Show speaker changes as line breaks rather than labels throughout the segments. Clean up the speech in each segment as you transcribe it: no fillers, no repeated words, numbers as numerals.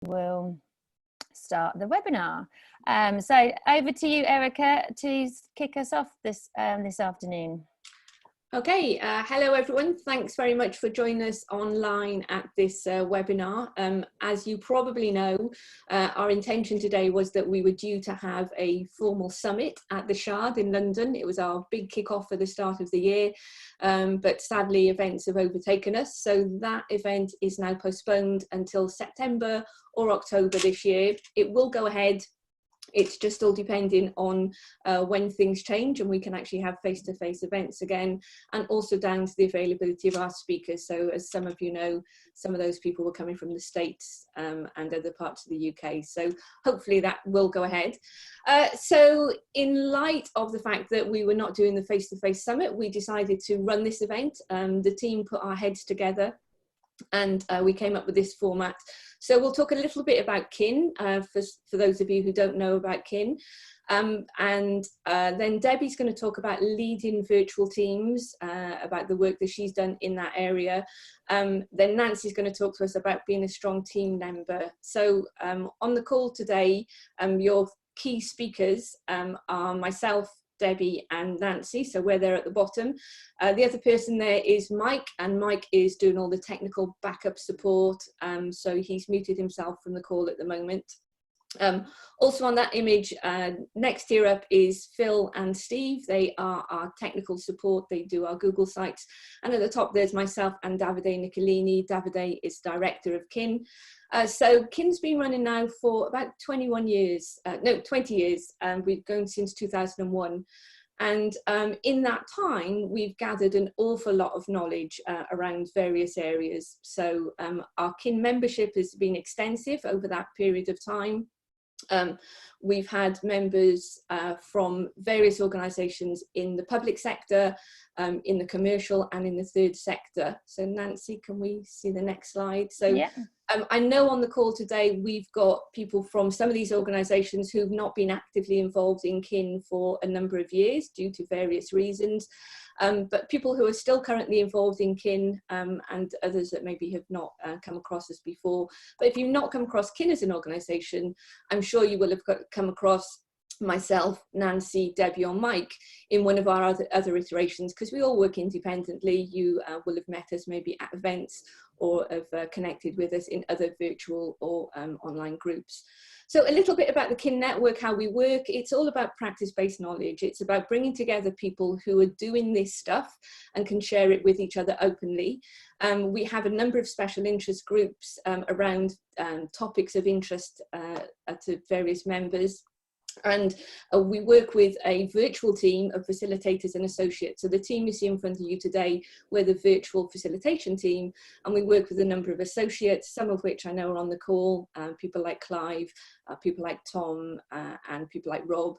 we'll start the webinar. So over to you, Erica, to kick us off this afternoon.
Okay, hello everyone. Thanks very much for joining us online at this webinar. As you probably know, our intention today was that we were due to have a formal summit at the Shard in London. It was our big kick-off for the start of the year, but sadly events have overtaken us. So that event is now postponed until September or October this year. It will go ahead. It's just all depending on when things change and we can actually have face-to-face events again, and also down to the availability of our speakers. So as some of you know, some of those people were coming from the States and other parts of the UK. So hopefully that will go ahead. So in light of the fact that we were not doing the face-to-face summit, we decided to run this event. The team put our heads together and we came up with this format. So we'll talk a little bit about Kin, for those of you who don't know about Kin. And then Debbie's going to talk about leading virtual teams, about the work that she's done in that area. Then Nancy's going to talk to us about being a strong team member. So on the call today, your key speakers are myself, Debbie and Nancy, so we're there at the bottom. The other person there is Mike, and Mike is doing all the technical backup support, so he's muted himself from the call at the moment. Also on that image, next tier up is Phil and Steve. They are our technical support, they do our Google sites, and at the top there's myself and Davide Nicolini. Davide is director of Kin. So Kin's been running now for about 20 years, we've gone since 2001. And in that time, we've gathered an awful lot of knowledge around various areas. So our Kin membership has been extensive over that period of time. We've had members from various organisations in the public sector, in the commercial and in the third sector. So Nancy, can we see the next slide? So yeah. I know on the call today we've got people from some of these organisations who've not been actively involved in Kin for a number of years due to various reasons, but people who are still currently involved in Kin, and others that maybe have not come across us before. But if you've not come across Kin as an organisation, I'm sure you will have come across myself, Nancy, Debbie or Mike in one of our other iterations, because we all work independently. You will have met us maybe at events or have connected with us in other virtual or online groups. So a little bit about the Kin network, how we work. It's all about practice-based knowledge. It's about bringing together people who are doing this stuff and can share it with each other openly. We have a number of special interest groups around topics of interest to various members. And we work with a virtual team of facilitators and associates. So the team you see in front of you today, we're the virtual facilitation team, and we work with a number of associates, some of which I know are on the call, people like Clive, people like Tom, and people like Rob.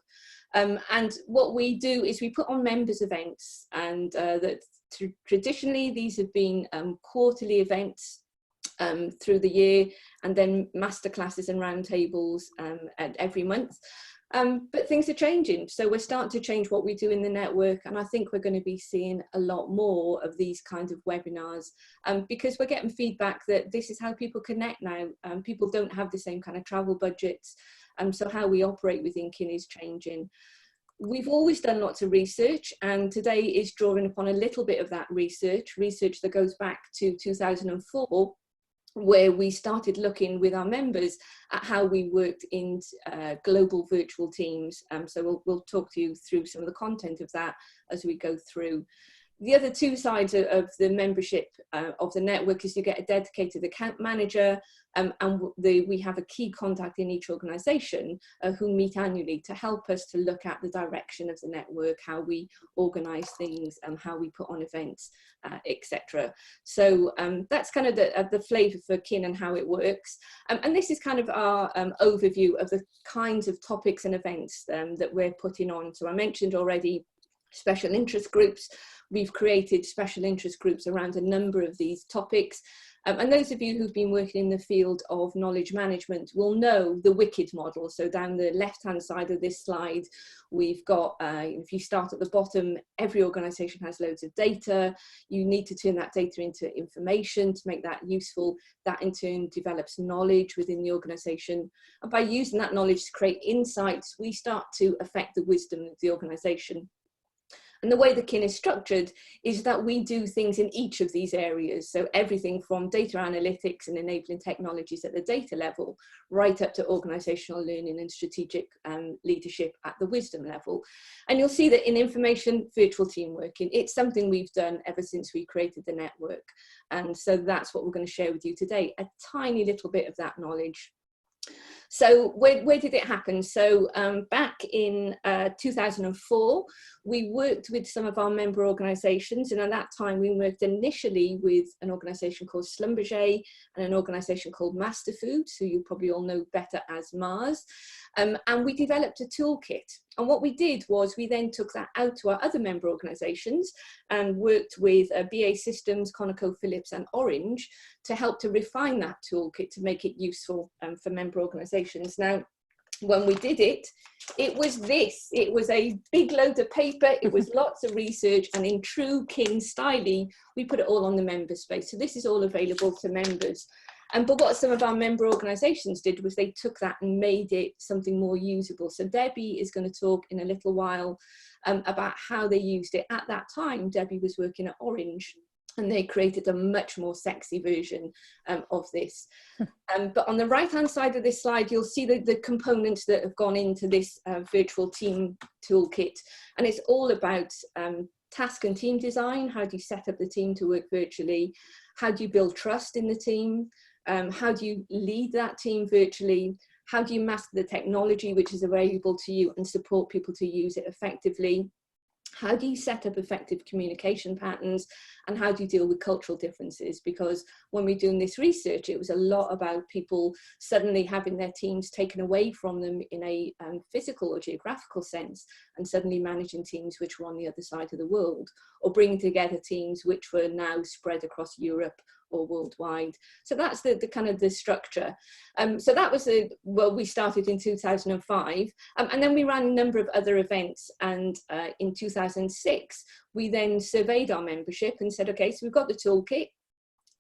And what we do is we put on members events, and traditionally these have been quarterly events through the year, and then masterclasses and roundtables every month. But things are changing, so we're starting to change what we do in the network, and I think we're going to be seeing a lot more of these kinds of webinars because we're getting feedback that this is how people connect now. People don't have the same kind of travel budgets, so how we operate within Kin is changing. We've always done lots of research, and today is drawing upon a little bit of that research that goes back to 2004, where we started looking with our members at how we worked in global virtual teams. So we'll talk to you through some of the content of that as we go through. The other two sides of the membership of the network is you get a dedicated account manager, and we have a key contact in each organisation who meet annually to help us to look at the direction of the network, how we organise things, and how we put on events, etc. So that's kind of the flavour for Kin and how it works. And this is kind of our overview of the kinds of topics and events that we're putting on. So I mentioned already special interest groups. We've created special interest groups around a number of these topics. And those of you who've been working in the field of knowledge management will know the wicked model. So down the left-hand side of this slide, we've got, if you start at the bottom, every organisation has loads of data. You need to turn that data into information to make that useful. That in turn develops knowledge within the organisation. And by using that knowledge to create insights, we start to affect the wisdom of the organisation. And the way the KIN is structured is that we do things in each of these areas. So everything from data analytics and enabling technologies at the data level, right up to organisational learning and strategic leadership at the wisdom level. And you'll see that in information virtual team working, it's something we've done ever since we created the network. And so that's what we're going to share with you today, a tiny little bit of that knowledge. So where did it happen? So back in 2004, we worked with some of our member organisations, and at that time we worked initially with an organisation called Schlumberger and an organisation called Master Foods, who you probably all know better as Mars, and we developed a toolkit. And what we did was we then took that out to our other member organisations and worked with BA Systems, ConocoPhillips and Orange to help to refine that toolkit to make it useful for member organisations. Now, when we did it, it was this. It was a big load of paper, it was lots of research, and in true KIN style, we put it all on the member space. So this is all available to members. But what some of our member organisations did was they took that and made it something more usable. So Debbie is going to talk in a little while about how they used it. At that time, Debbie was working at Orange, and they created a much more sexy version of this. But on the right-hand side of this slide, you'll see the components that have gone into this virtual team toolkit. And it's all about task and team design. How do you set up the team to work virtually? How do you build trust in the team? How do you lead that team virtually? How do you master the technology which is available to you and support people to use it effectively? How do you set up effective communication patterns, and how do you deal with cultural differences? Because when we're doing this research, it was a lot about people suddenly having their teams taken away from them in a physical or geographical sense, and suddenly managing teams which were on the other side of the world, or bringing together teams which were now spread across Europe or worldwide. So that's the kind of the structure. So that was well, we started in 2005, and then we ran a number of other events. And in 2006, we then surveyed our membership and said, okay, so we've got the toolkit.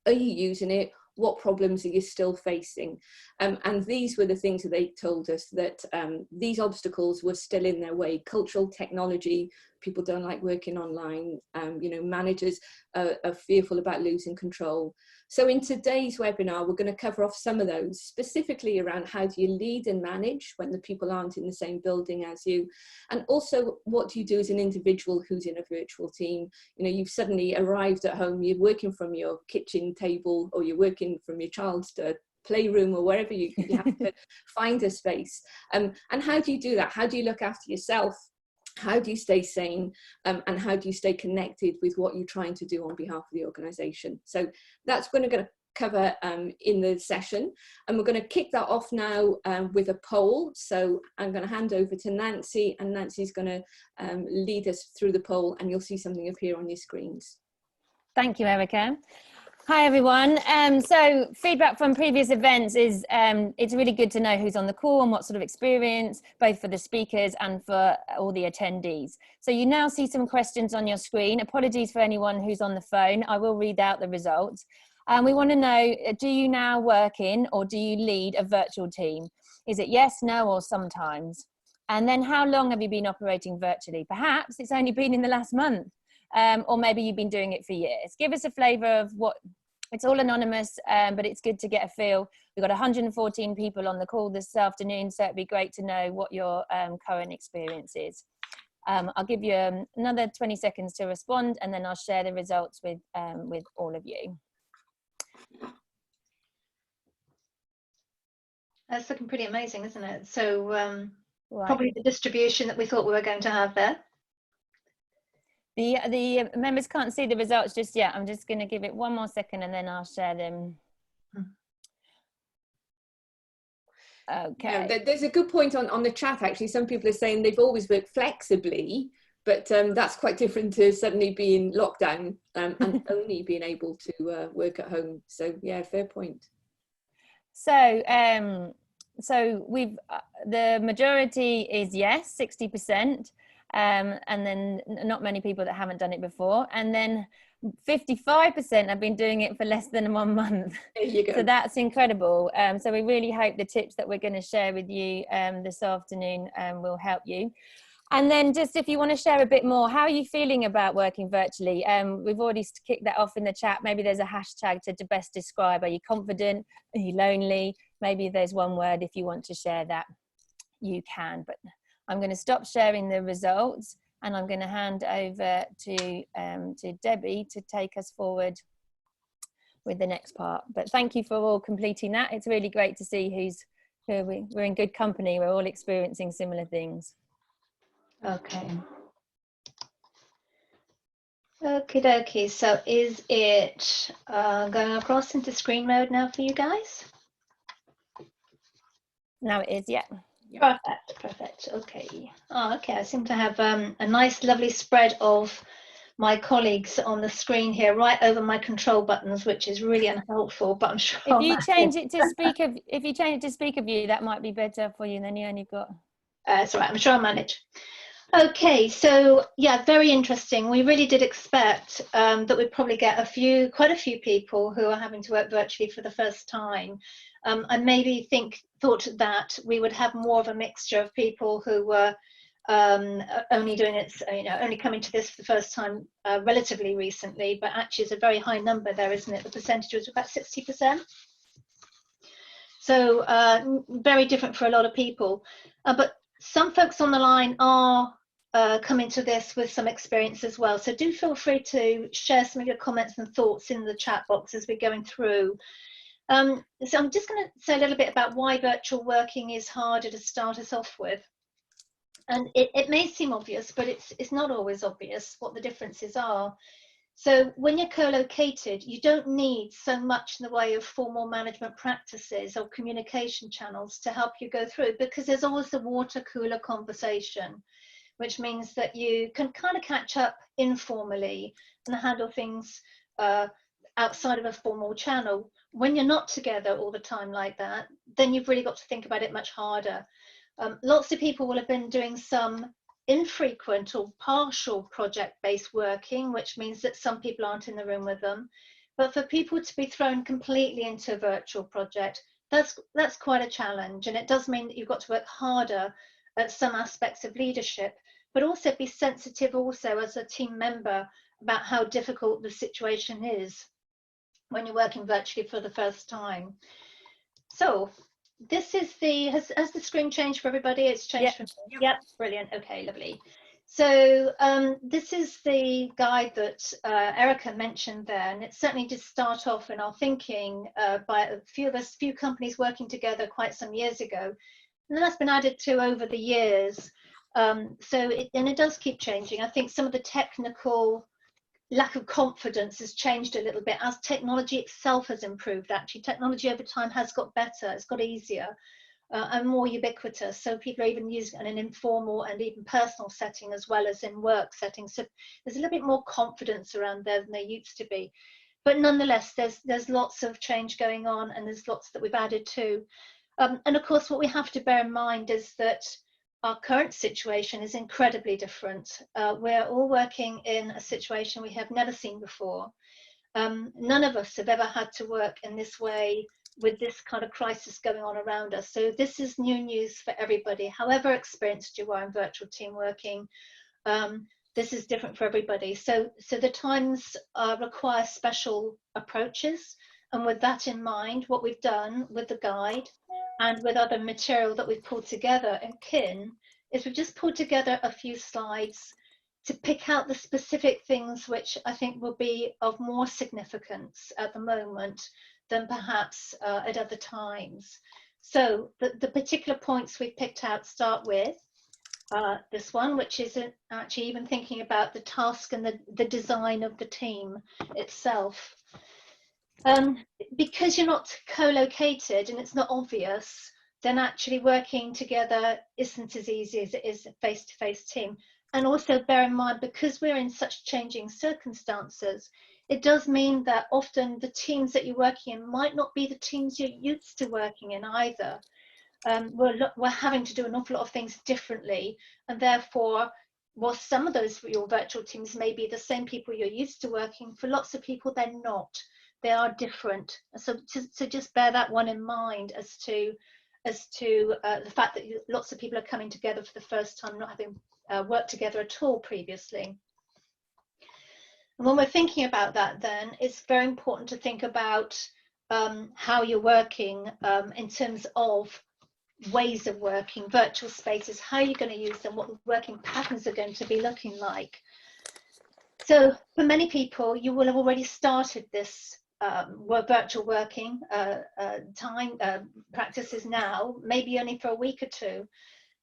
Are you using it? What problems are you still facing? And these were the things that they told us, that these obstacles were still in their way. Cultural, technology, people don't like working online, you know, managers are fearful about losing control. So in today's webinar, we're going to cover off some of those, specifically around how do you lead and manage when the people aren't in the same building as you, and also what do you do as an individual who's in a virtual team. You know, you've suddenly arrived at home, you're working from your kitchen table, or you're working from your child's playroom, or wherever you have to find a space. And how do you do that? How do you look after yourself? How do you stay sane, and how do you stay connected with what you're trying to do on behalf of the organisation? So that's what we're going to cover in the session, and we're going to kick that off now with a poll. So I'm going to hand over to Nancy, and Nancy's going to lead us through the poll, and you'll see something appear on your screens.
Thank you, Erica. Hi everyone. So feedback from previous events is it's really good to know who's on the call and what sort of experience, both for the speakers and for all the attendees. So you now see some questions on your screen. Apologies for anyone who's on the phone. I will read out the results. We want to know, do you now work in or do you lead a virtual team? Is it yes, no, or sometimes? And then how long have you been operating virtually? Perhaps it's only been in the last month. Or maybe you've been doing it for years. Give us a flavour of what, it's all anonymous, but it's good to get a feel. We've got 114 people on the call this afternoon, so it'd be great to know what your current experience is. I'll give you another 20 seconds to respond, and then I'll share the results with all of you.
That's looking pretty amazing, isn't it? So
Right.
Probably the distribution that we thought we were going to have there.
The members can't see the results just yet. I'm just going to give it one more second and then I'll share them. Okay.
Yeah, there's a good point on the chat, actually. Some people are saying they've always worked flexibly, But that's quite different to suddenly being locked down and only being able to work at home. So yeah, fair point.
So so we've the majority is yes, 60%, and then not many people that haven't done it before, and then 55% have been doing it for less than 1 month.
There you go.
So that's incredible. So we really hope the tips that we're going to share with you this afternoon will help you. And then just if you want to share a bit more, how are you feeling about working virtually? We've already kicked that off in the chat. Maybe there's a hashtag to best describe. Are you confident? Are you lonely? Maybe there's one word if you want to share that, you can. But I'm going to stop sharing the results and I'm going to hand over to Debbie to take us forward with the next part. But thank you for all completing that. It's really great to see we're in good company. We're all experiencing similar things.
Okay. Okie dokie. So is it going across into screen mode now for you guys?
Now it is, yeah.
Perfect, perfect. Okay. Oh, okay. I seem to have a nice, lovely spread of my colleagues on the screen here, right over my control buttons, which is really unhelpful. But I'm sure
if you change it to speaker view, that might be better for you. And then you only got.
It's all right. I'm sure I'll manage. Okay, so yeah, very interesting. We really did expect that we'd probably get quite a few people who are having to work virtually for the first time. I maybe thought that we would have more of a mixture of people who were only doing it, only coming to this for the first time relatively recently, but actually it's a very high number there, isn't it? The percentage was about 60%. So very different for a lot of people. But some folks on the line are coming to this with some experience as well. So do feel free to share some of your comments and thoughts in the chat box as we're going through. So I'm just going to say a little bit about why virtual working is harder to start us off with. And it may seem obvious, but it's not always obvious what the differences are. So when you're co-located, you don't need so much in the way of formal management practices or communication channels to help you go through, because there's always the water cooler conversation, which means that you can kind of catch up informally and handle things outside of a formal channel. When you're not together all the time like that, then you've really got to think about it much harder. Lots of people will have been doing some infrequent or partial project-based working, which means that some people aren't in the room with them. But for people to be thrown completely into a virtual project, that's quite a challenge. And it does mean that you've got to work harder at some aspects of leadership, but also be sensitive also as a team member about how difficult the situation is when you're working virtually for the first time. So this is has the screen changed for everybody? It's changed.
Yep.
Yep, brilliant. Okay, lovely. So this is the guide that Erica mentioned there, and it certainly did start off in our thinking by a few companies working together quite some years ago, and then that's been added to over the years. And it does keep changing. I think some of the technical lack of confidence has changed a little bit as technology itself has improved. Actually, technology over time has got better, it's got easier and more ubiquitous. So people are even using it in an informal and even personal setting as well as in work settings. So there's a little bit more confidence around there than there used to be. But nonetheless, there's lots of change going on, and there's lots that we've added to. And of course, what we have to bear in mind is that our current situation is incredibly different. We're all working in a situation we have never seen before. None of us have ever had to work in this way with this kind of crisis going on around us. So this is new news for everybody. However experienced you are in virtual team working, this is different for everybody. So the times require special approaches. And with that in mind, what we've done with the guide and with other material that we've pulled together in Kin is we've just pulled together a few slides to pick out the specific things which I think will be of more significance at the moment than perhaps at other times. So the particular points we've picked out start with this one, which is actually even thinking about the task and the design of the team itself. Because you're not co-located and it's not obvious, then actually working together isn't as easy as it is a face-to-face team. And also bear in mind, because we're in such changing circumstances, it does mean that often the teams that you're working in might not be the teams you're used to working in either. We're having to do an awful lot of things differently, and therefore, while some of those your virtual teams may be the same people you're used to working, for lots of people they're not. They are different. So just bear that one in mind as to the fact that lots of people are coming together for the first time, not having worked together at all previously. And when we're thinking about that, then it's very important to think about how you're working in terms of ways of working, virtual spaces, how you're going to use them, what the working patterns are going to be looking like. So for many people, you will have already started this virtual working practices now, maybe only for a week or two.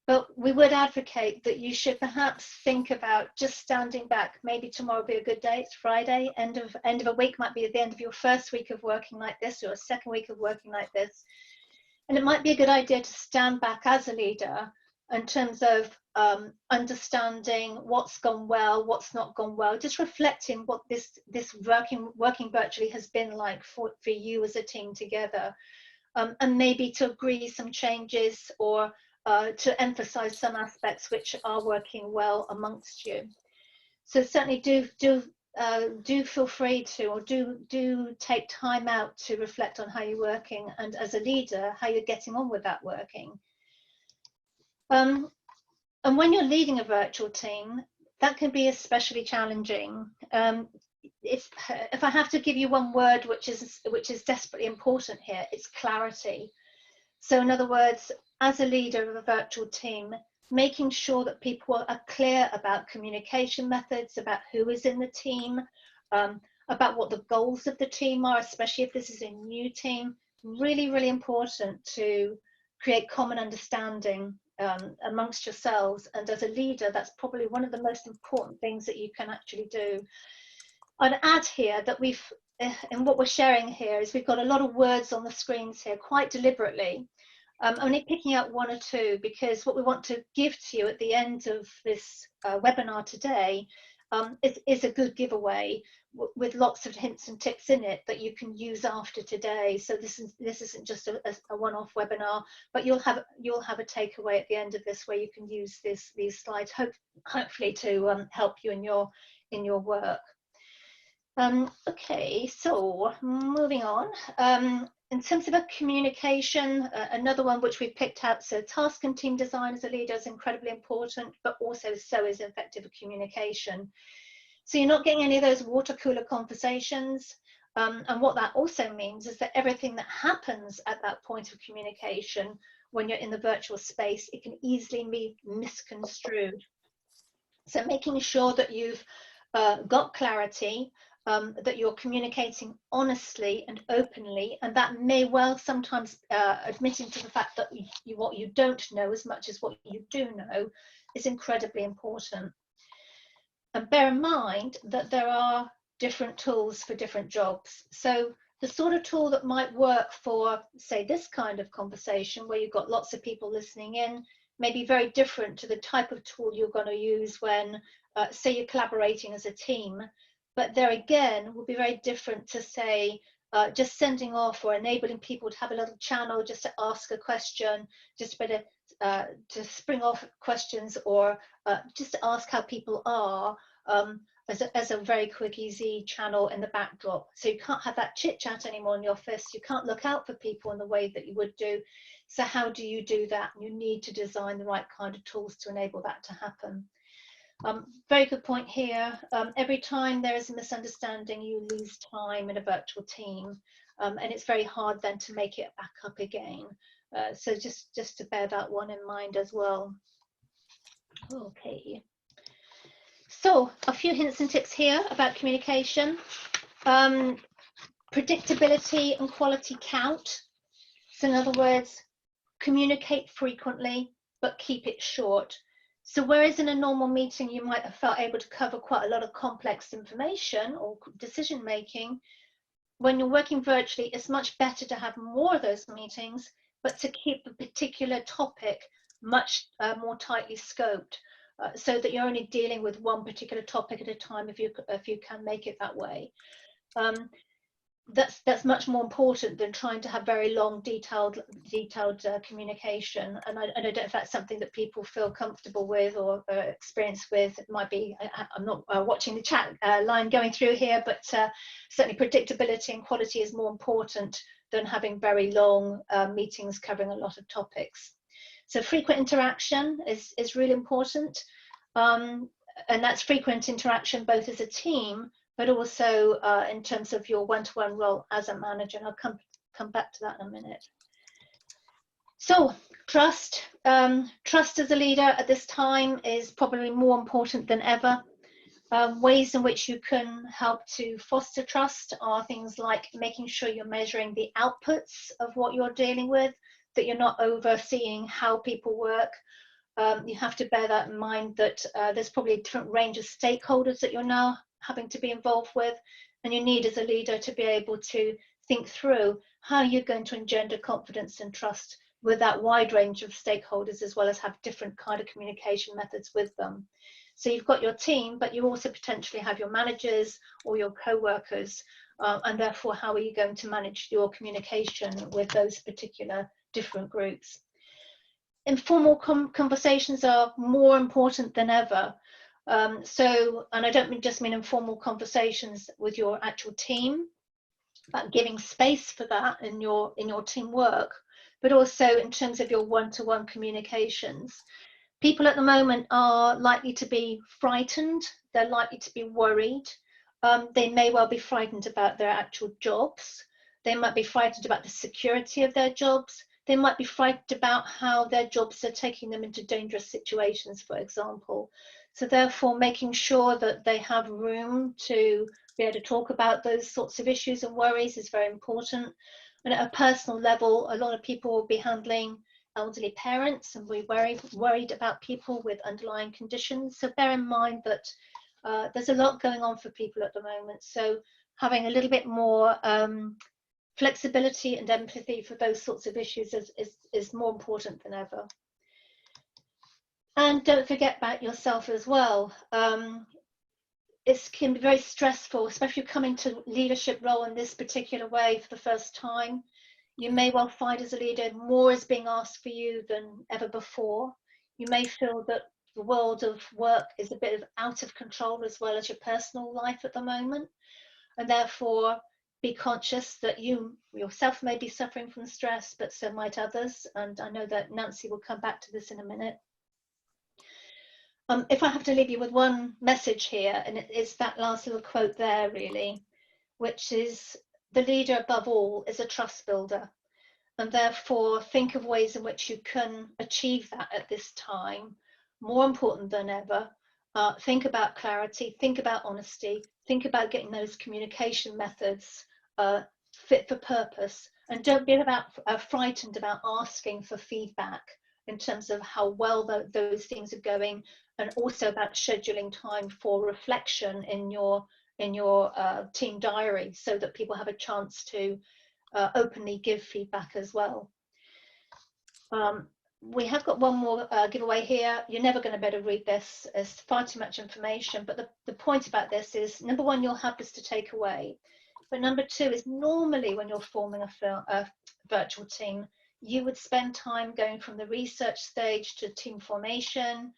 But we would advocate that you should perhaps think about just standing back. Maybe tomorrow will be a good day, it's Friday, end of a week might be at the end of your first week of working like this, or a second week of working like this. And it might be a good idea to stand back as a leader in terms of understanding what's gone well, what's not gone well, just reflecting what this working virtually has been like for you as a team together, and maybe to agree some changes or to emphasize some aspects which are working well amongst you. So certainly do feel free to, or do take time out to reflect on how you're working, and as a leader, how you're getting on with that working. And when you're leading a virtual team, that can be especially challenging. If I have to give you one word which is desperately important here, it's clarity. So in other words, as a leader of a virtual team, making sure that people are clear about communication methods, about who is in the team, about what the goals of the team are, especially if this is a new team. Really, really important to create common understanding amongst yourselves. And as a leader, that's probably one of the most important things that you can actually do. I'd add here that in what we're sharing here is we've got a lot of words on the screens here quite deliberately. Only picking out one or two, because what we want to give to you at the end of this webinar today is a good giveaway with lots of hints and tips in it that you can use after today. So this isn't just a one-off webinar, but you'll have a takeaway at the end of this where you can use these slides hopefully to help you in your work. Okay, so moving on. In terms of a communication, another one which we've picked out, so task and team design as a leader is incredibly important, but also so is effective communication. So you're not getting any of those water cooler conversations. And what that also means is that everything that happens at that point of communication, when you're in the virtual space, it can easily be misconstrued. So making sure that you've got clarity, that you're communicating honestly and openly, and that may well sometimes admitting to the fact that what you don't know as much as what you do know is incredibly important. And bear in mind that there are different tools for different jobs. So the sort of tool that might work for, say, this kind of conversation where you've got lots of people listening in may be very different to the type of tool you're going to use when, say, you're collaborating as a team. But there again, will be very different to, say, just sending off or enabling people to have a little channel just to ask a question, just a bit of, to spring off questions, or just to ask how people are as a very quick, easy channel in the backdrop. So you can't have that chit chat anymore in the office. You can't look out for people in the way that you would do. So how do you do that? You need to design the right kind of tools to enable that to happen. Very good point here. Every time there is a misunderstanding, you lose time in a virtual team, and it's very hard then to make it back up again. So just to bear that one in mind as well. Okay. So a few hints and tips here about communication. Predictability and quality count. So in other words, communicate frequently, but keep it short. So whereas in a normal meeting, you might have felt able to cover quite a lot of complex information or decision making, when you're working virtually, it's much better to have more of those meetings, but to keep a particular topic much more tightly scoped. so that you're only dealing with one particular topic at a time if you can make it that way. That's much more important than trying to have very long detailed communication, and I don't know if that's something that people feel comfortable with or experienced with. It might be, I'm not watching the chat line going through here, but certainly predictability and quality is more important than having very long meetings covering a lot of topics. So frequent interaction is really important, and that's frequent interaction both as a team but also in terms of your one-to-one role as a manager, and I'll come back to that in a minute. So trust as a leader at this time is probably more important than ever. Ways in which you can help to foster trust are things like making sure you're measuring the outputs of what you're dealing with, that you're not overseeing how people work. You have to bear that in mind, that there's probably a different range of stakeholders that you're now having to be involved with, and you need as a leader to be able to think through how you're going to engender confidence and trust with that wide range of stakeholders, as well as have different kind of communication methods with them. So you've got your team, but you also potentially have your managers or your co-workers, and therefore how are you going to manage your communication with those particular different groups. Informal conversations are more important than ever. And I don't just mean informal conversations with your actual team, but giving space for that in your team work, but also in terms of your one-to-one communications. People at the moment are likely to be frightened, they're likely to be worried, they may well be frightened about their actual jobs, they might be frightened about the security of their jobs, they might be frightened about how their jobs are taking them into dangerous situations, for example. So therefore, making sure that they have room to be able to talk about those sorts of issues and worries is very important. And at a personal level, a lot of people will be handling elderly parents and be worried about people with underlying conditions. So bear in mind that there's a lot going on for people at the moment. So having a little bit more flexibility and empathy for those sorts of issues is more important than ever. And don't forget about yourself as well. It can be very stressful, especially if you come into leadership role in this particular way for the first time. You may well find as a leader more is being asked for you than ever before. You may feel that the world of work is a bit out of control, as well as your personal life at the moment. And therefore, be conscious that you yourself may be suffering from stress, but so might others. And I know that Nancy will come back to this in a minute. If I have to leave you with one message here, and it's that last little quote there really, which is, the leader above all is a trust builder, and therefore think of ways in which you can achieve that at this time, more important than ever. Think about clarity, think about honesty, think about getting those communication methods fit for purpose, and don't be frightened about asking for feedback in terms of how well those things are going, and also about scheduling time for reflection in your team diary, so that people have a chance to openly give feedback as well. We have got one more giveaway here. You're never going to be able to read this, it's far too much information, but the point about this is, number one, you'll have this to take away, but number two is, normally when you're forming a virtual team, you would spend time going from the research stage to team formation,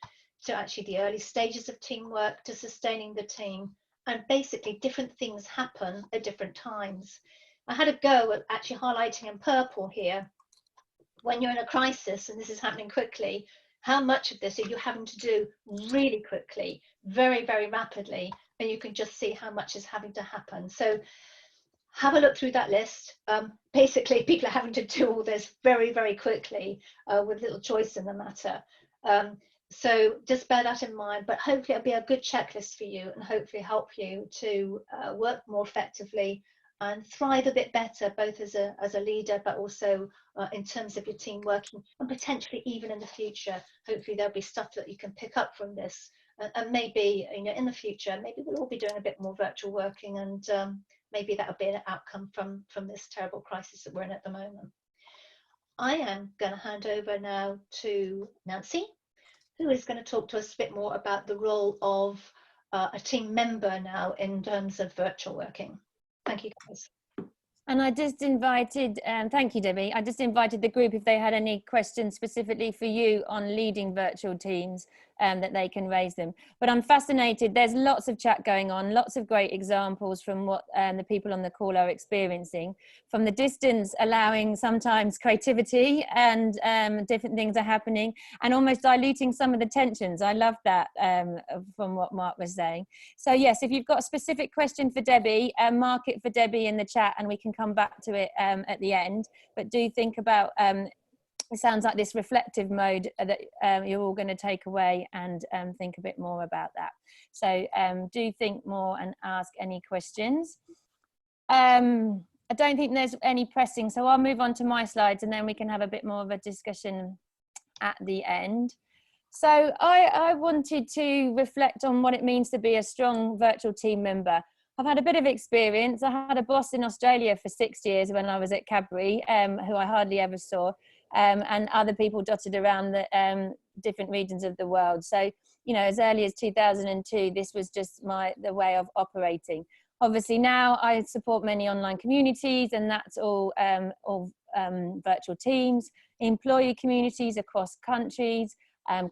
to actually the early stages of teamwork, to sustaining the team, and basically different things happen at different times. I had a go at actually highlighting in purple here, when you're in a crisis and this is happening quickly, how much of this are you having to do really quickly, very, very rapidly, and you can just see how much is having to happen. So have a look through that list. Basically, people are having to do all this very, very quickly with little choice in the matter. So just bear that in mind, but hopefully it'll be a good checklist for you and hopefully help you to work more effectively and thrive a bit better, both as a leader, but also in terms of your team working, and potentially even in the future. Hopefully there'll be stuff that you can pick up from this, and maybe in the future, maybe we'll all be doing a bit more virtual working, and maybe that'll be an outcome from this terrible crisis that we're in at the moment. I am going to hand over now to Nancy, who is going to talk to us a bit more about the role of a team member now in terms of virtual working. Thank you, guys.
And I just invited, thank you, Debbie. I just invited the group if they had any questions specifically for you on leading virtual teams, that they can raise them. But I'm fascinated. There's lots of chat going on, lots of great examples from what the people on the call are experiencing. From the distance, allowing sometimes creativity and different things are happening, and almost diluting some of the tensions. I love that from what Mark was saying. So yes, if you've got a specific question for Debbie, mark it for Debbie in the chat and we can come back to it at the end. But do think about, it sounds like this reflective mode that you're all going to take away, and think a bit more about that. So do think more and ask any questions. I don't think there's any pressing, so I'll move on to my slides and then we can have a bit more of a discussion at the end. So I wanted to reflect on what it means to be a strong virtual team member. I've had a bit of experience. I had a boss in Australia for 6 years when I was at Cadbury, who I hardly ever saw, and other people dotted around the different regions of the world. So, you know, as early as 2002, this was just the way of operating. Obviously now I support many online communities, and that's all virtual teams, employee communities across countries,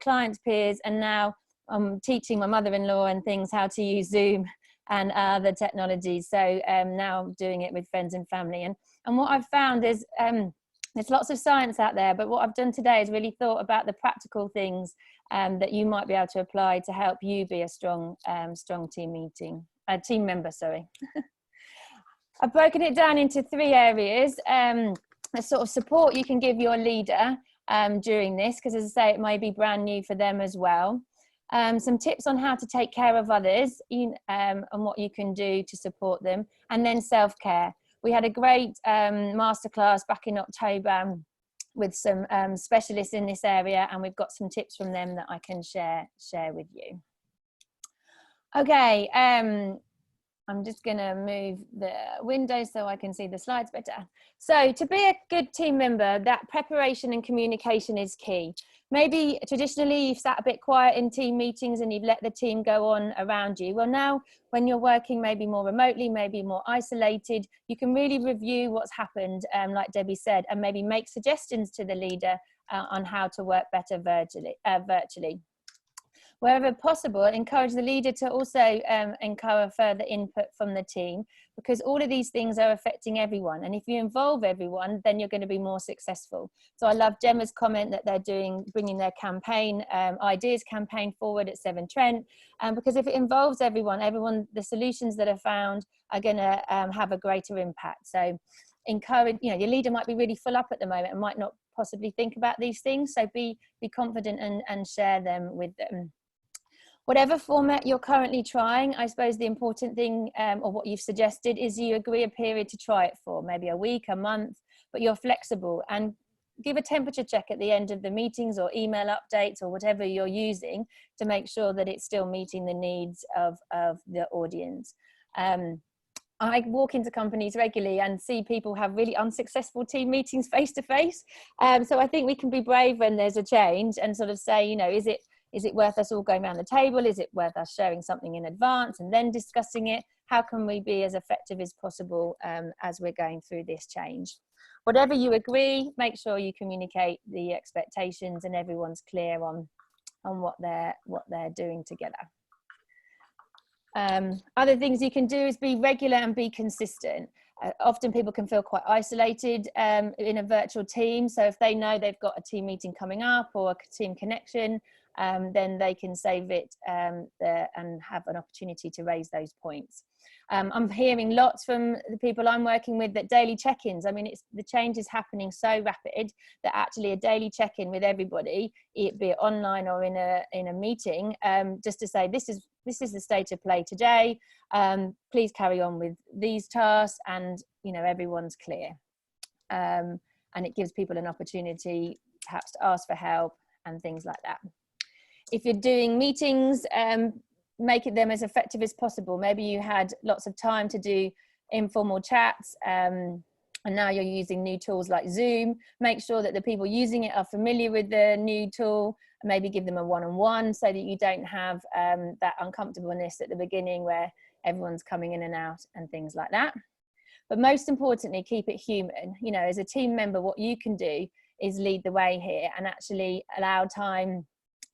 clients, peers, and now I'm teaching my mother-in-law and things how to use Zoom and other technologies. So now I'm doing it with friends and family. And what I've found is there's lots of science out there, but what I've done today is really thought about the practical things that you might be able to apply to help you be a strong team member, sorry. I've broken it down into 3 areas. The sort of support you can give your leader during this, because as I say, it may be brand new for them as well. Some tips on how to take care of others and what you can do to support them, and then self-care. We had a great masterclass back in October with some specialists in this area, and we've got some tips from them that I can share with you. Okay, I'm just going to move the window so I can see the slides better. So to be a good team member, that preparation and communication is key. Maybe traditionally you've sat a bit quiet in team meetings and you've let the team go on around you. Well, now when you're working maybe more remotely, maybe more isolated, you can really review what's happened, like Debbie said, and maybe make suggestions to the leader on how to work better virtually. Wherever possible, encourage the leader to also encourage further input from the team, because all of these things are affecting everyone. And if you involve everyone, then you're going to be more successful. So I love Gemma's comment that they're bringing their campaign, ideas campaign forward at Severn Trent, because if it involves everyone, the solutions that are found are going to have a greater impact. So encourage, your leader might be really full up at the moment and might not possibly think about these things. So be confident and share them with them. Whatever format you're currently trying, I suppose the important thing, or what you've suggested, is you agree a period to try it for, maybe a week, a month, but you're flexible, and give a temperature check at the end of the meetings or email updates or whatever you're using to make sure that it's still meeting the needs of the audience. I walk into companies regularly and see people have really unsuccessful team meetings face to face. So I think we can be brave when there's a change and sort of say, is it worth us all going around the table? Is it worth us sharing something in advance and then discussing it? How can we be as effective as possible as we're going through this change? Whatever you agree, make sure you communicate the expectations and everyone's clear on what they're doing together. Other things you can do is be regular and be consistent. Often people can feel quite isolated in a virtual team. So if they know they've got a team meeting coming up or a team connection, then they can save it and have an opportunity to raise those points. I'm hearing lots from the people I'm working with that daily check-ins, the change is happening so rapid that actually a daily check-in with everybody, be it online or in a meeting, just to say this is the state of play today, please carry on with these tasks, and everyone's clear, and it gives people an opportunity perhaps to ask for help and things like that. If you're doing meetings, make them as effective as possible. Maybe you had lots of time to do informal chats and now you're using new tools like Zoom, make sure that the people using it are familiar with the new tool, and maybe give them a one-on-one so that you don't have that uncomfortableness at the beginning where everyone's coming in and out and things like that. But most importantly, keep it human. You know, as a team member, what you can do is lead the way here and actually allow time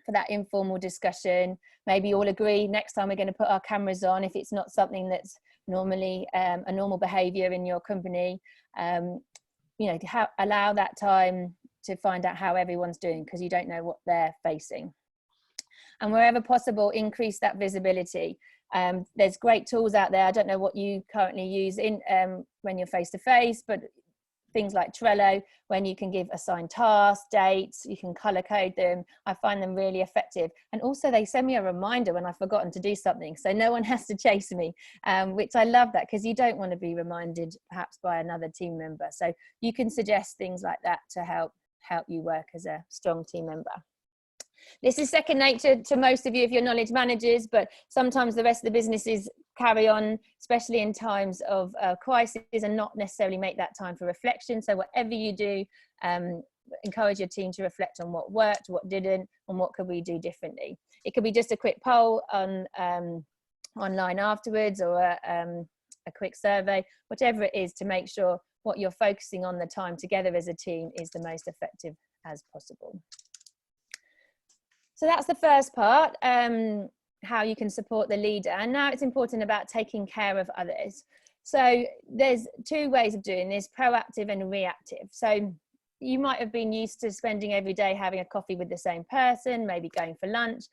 for that informal discussion. Maybe all agree next time we're going to put our cameras on, if it's not something that's normally a normal behavior in your company. You know, allow that time to find out how everyone's doing, because you don't know what they're facing. And wherever possible, increase that visibility. There's great tools out there. I don't know what you currently use in when you're face to face, but things like Trello, when you can give assigned tasks, dates, you can color code them. I find them really effective. And also they send me a reminder when I've forgotten to do something, so no one has to chase me, which I love that, because you don't want to be reminded perhaps by another team member. So you can suggest things like that to help you work as a strong team member. This is second nature to most of you if you're knowledge managers, but sometimes the rest of the businesses carry on, especially in times of crisis, and not necessarily make that time for reflection. So whatever you do, encourage your team to reflect on what worked, what didn't, and what could we do differently. It could be just a quick poll on online afterwards, or a quick survey, whatever it is, to make sure what you're focusing on the time together as a team is the most effective as possible. So that's the first part, how you can support the leader. And now it's important about taking care of others. So there's two ways of doing this, proactive and reactive. So you might have been used to spending every day having a coffee with the same person, maybe going for lunch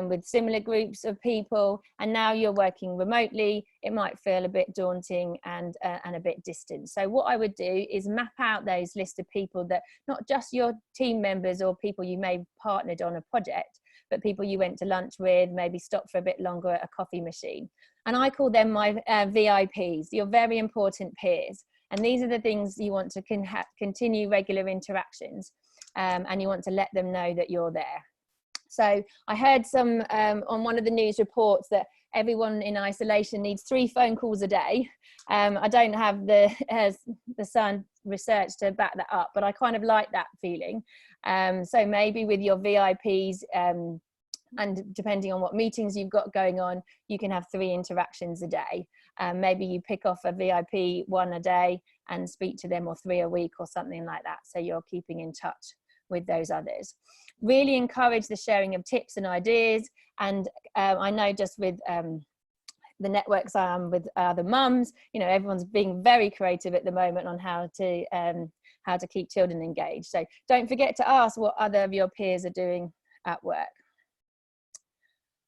with similar groups of people, and now you're working remotely. It might feel a bit daunting and a bit distant. So what I would do is map out those lists of people, that not just your team members or people you may have partnered on a project, but people you went to lunch with, maybe stopped for a bit longer at a coffee machine. And I call them my VIPs, your very important peers. And these are the things you want to continue regular interactions, and you want to let them know that you're there. So I heard some on one of the news reports that everyone in isolation needs 3 phone calls a day. I don't have the Sun research to back that up, but I kind of like that feeling. So maybe with your VIPs, and depending on what meetings you've got going on, you can have 3 interactions a day. Maybe you pick off a VIP 1 a day and speak to them, or 3 a week or something like that. So you're keeping in touch with those others. Really encourage the sharing of tips and ideas. And I know just with the networks I am with other mums, you know, everyone's being very creative at the moment on how to keep children engaged. So don't forget to ask what other of your peers are doing at work.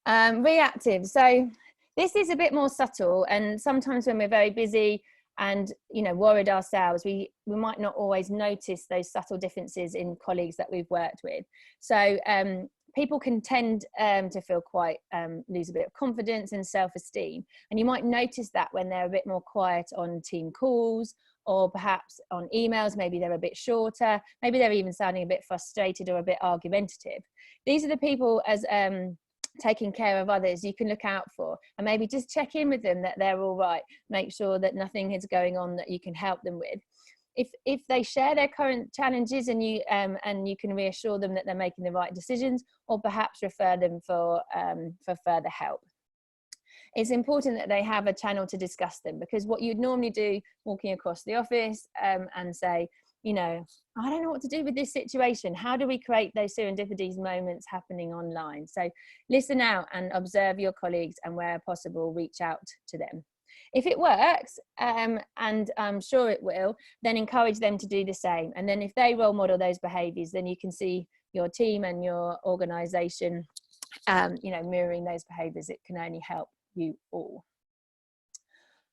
Reactive. So this is a bit more subtle, and sometimes when we're very busy and, you know, worried ourselves, we might not always notice those subtle differences in colleagues that we've worked with. So people can tend to feel quite, lose a bit of confidence and self-esteem. And you might notice that when they're a bit more quiet on team calls, or perhaps on emails, maybe they're a bit shorter, maybe they're even sounding a bit frustrated or a bit argumentative. These are the people, as taking care of others, you can look out for, and maybe just check in with them that they're all right. Make sure that nothing is going on that you can help them with. If they share their current challenges, and you can reassure them that they're making the right decisions, or perhaps refer them for further help. It's important that they have a channel to discuss them, because what you'd normally do walking across the office and say, you know, I don't know what to do with this situation. How do we create those serendipity moments happening online? So listen out and observe your colleagues, and where possible, reach out to them. If it works, and I'm sure it will, then encourage them to do the same. And then if they role model those behaviours, then you can see your team and your organisation, you know, mirroring those behaviours. It can only help you all.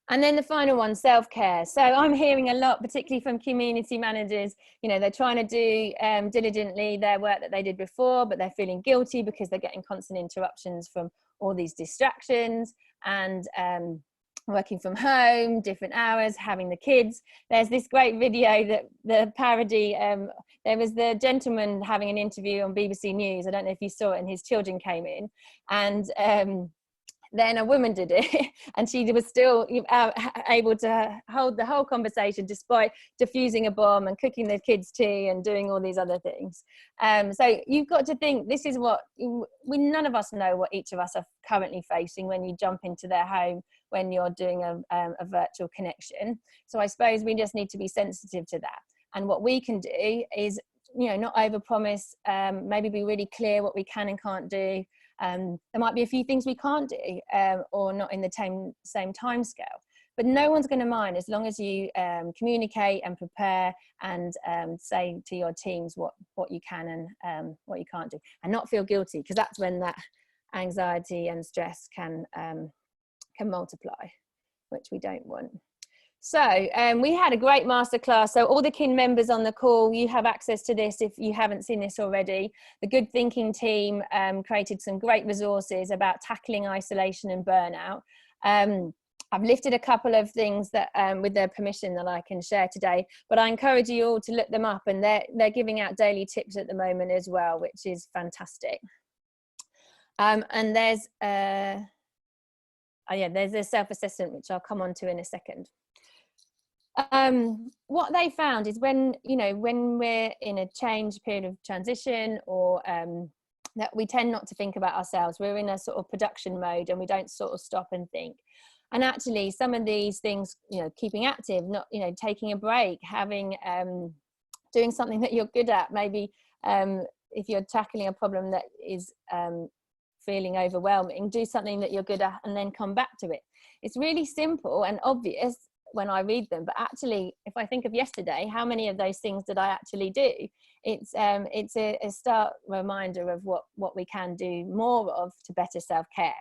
And then the final one, self-care. So I'm hearing a lot, particularly from community managers, you know, they're trying to do diligently their work that they did before, but they're feeling guilty because they're getting constant interruptions from all these distractions, and working from home, different hours, having the kids. There's this great video that the parody, there was the gentleman having an interview on BBC News. I don't know if you saw it, and his children came in, and then a woman did it and she was still able to hold the whole conversation despite diffusing a bomb and cooking the kids tea and doing all these other things. So you've got to think, this is what none of us know what each of us are currently facing when you jump into their home when you're doing a virtual connection. So I suppose we just need to be sensitive to that, and what we can do is, you know, not overpromise, maybe be really clear what we can and can't do. There might be a few things we can't do, or not in the same time scale, but no one's going to mind as long as you communicate and prepare and say to your teams what you can and what you can't do, and not feel guilty, because that's when that anxiety and stress can multiply, which we don't want. So we had a great masterclass. So all the kin members on the call, you have access to this if you haven't seen this already. The Good Thinking team created some great resources about tackling isolation and burnout. I've lifted a couple of things that, with their permission, that I can share today, but I encourage you all to look them up, and they're giving out daily tips at the moment as well, which is fantastic. And there's a self-assessment, which I'll come on to in a second. What they found is when we're in a change period of transition, or that we tend not to think about ourselves. We're in a sort of production mode and we don't sort of stop and think. And actually some of these things, you know, keeping active, not, you know, taking a break, having, doing something that you're good at, maybe if you're tackling a problem that is feeling overwhelming, do something that you're good at and then come back to it. It's really simple and obvious when I read them, but actually if I think of yesterday, how many of those things did I actually do? It's a start reminder of what we can do more of to better self-care.